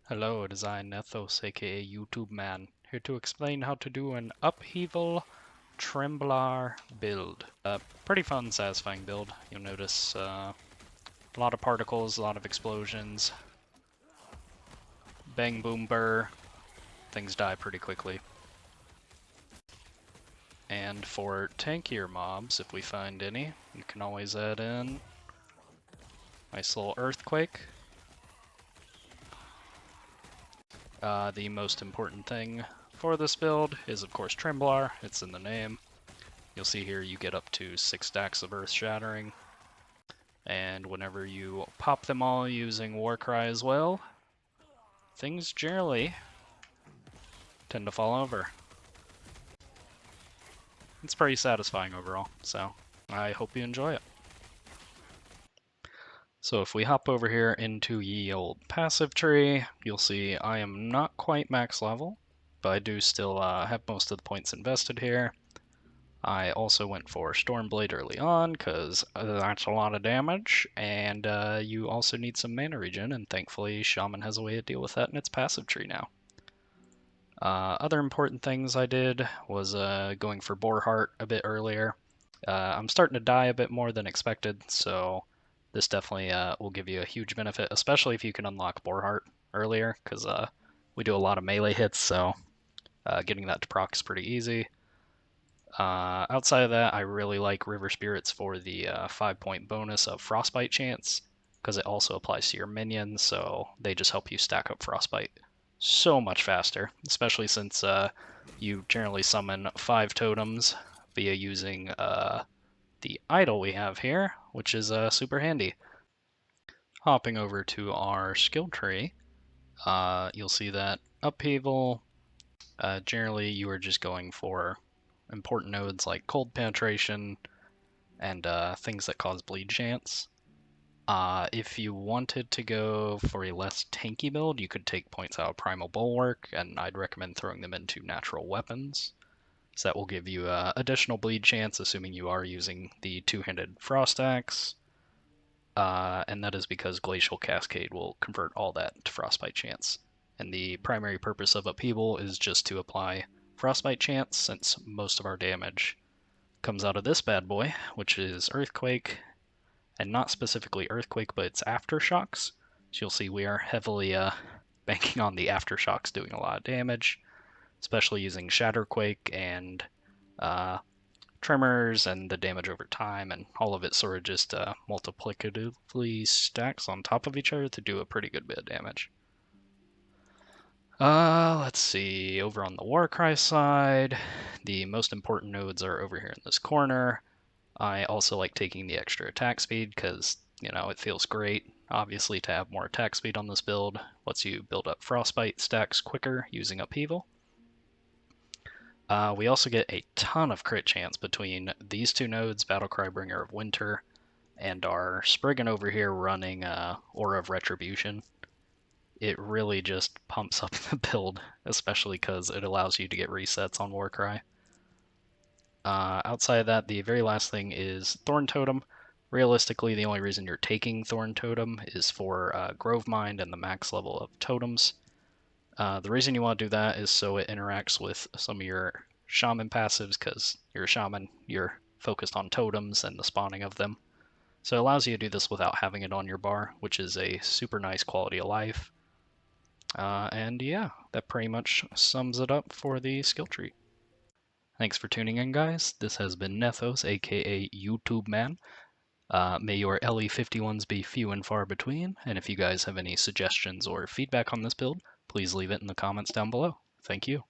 Hello, it is I, Nethos, aka YouTube Man, here to explain how to do an Upheaval Tremblor build. Pretty fun, satisfying build. You'll notice a lot of particles, a lot of explosions. Bang, boom, burr. Things die pretty quickly. And for tankier mobs, if we find any, you can always add in nice little earthquake. The most important thing for this build is, of course, Tremblor. It's in the name. You'll see here you get up to 6 stacks of Earth Shattering, and whenever you pop them all using Warcry as well, things generally tend to fall over. It's pretty satisfying overall, so I hope you enjoy it. So if we hop over here into ye old passive tree, you'll see I am not quite max level, but I do still have most of the points invested here. I also went for Stormblade early on, because that's a lot of damage, and you also need some mana regen, and thankfully Shaman has a way to deal with that in its passive tree now. Other important things I did was going for Boarheart a bit earlier. I'm starting to die a bit more than expected, so this definitely will give you a huge benefit, especially if you can unlock Boarheart earlier, because we do a lot of melee hits, so getting that to proc is pretty easy. Outside of that, I really like River Spirits for the 5-point bonus of Frostbite chance, because it also applies to your minions, so they just help you stack up Frostbite so much faster, especially since you generally summon 5 totems via using the idol we have here, which is super handy. Hopping over to our skill tree, you'll see that Upheaval, generally you are just going for important nodes like cold penetration and things that cause bleed chance. If you wanted to go for a less tanky build, you could take points out of Primal Bulwark, and I'd recommend throwing them into natural weapons. So that will give you additional bleed chance, assuming you are using the two-handed Frost Axe. And that is because Glacial Cascade will convert all that to Frostbite chance. And the primary purpose of Upheaval is just to apply Frostbite chance, since most of our damage comes out of this bad boy, which is Earthquake, and not specifically Earthquake, but it's Aftershocks. So you'll see we are heavily banking on the Aftershocks doing a lot of damage, especially using Shatterquake and Tremors and the damage over time, and all of it sort of just multiplicatively stacks on top of each other to do a pretty good bit of damage. Let's see, over on the Warcry side, the most important nodes are over here in this corner. I also like taking the extra attack speed because, you know, it feels great, obviously, to have more attack speed on this build. Lets you build up Frostbite stacks quicker using Upheaval. We also get a ton of crit chance between these two nodes, Battlecry Bringer of Winter, and our Spriggan over here running Aura of Retribution. It really just pumps up the build, especially because it allows you to get resets on Warcry. Outside of that, the very last thing is Thorn Totem. Realistically, the only reason you're taking Thorn Totem is for Grove Mind and the max level of totems. The reason you want to do that is so it interacts with some of your Shaman passives, because you're a Shaman, you're focused on totems and the spawning of them. So it allows you to do this without having it on your bar, which is a super nice quality of life. And yeah, that pretty much sums it up for the skill tree. Thanks for tuning in, guys. This has been Nethos, aka YouTube Man. May your LE51s be few and far between, and if you guys have any suggestions or feedback on this build, please leave it in the comments down below. Thank you.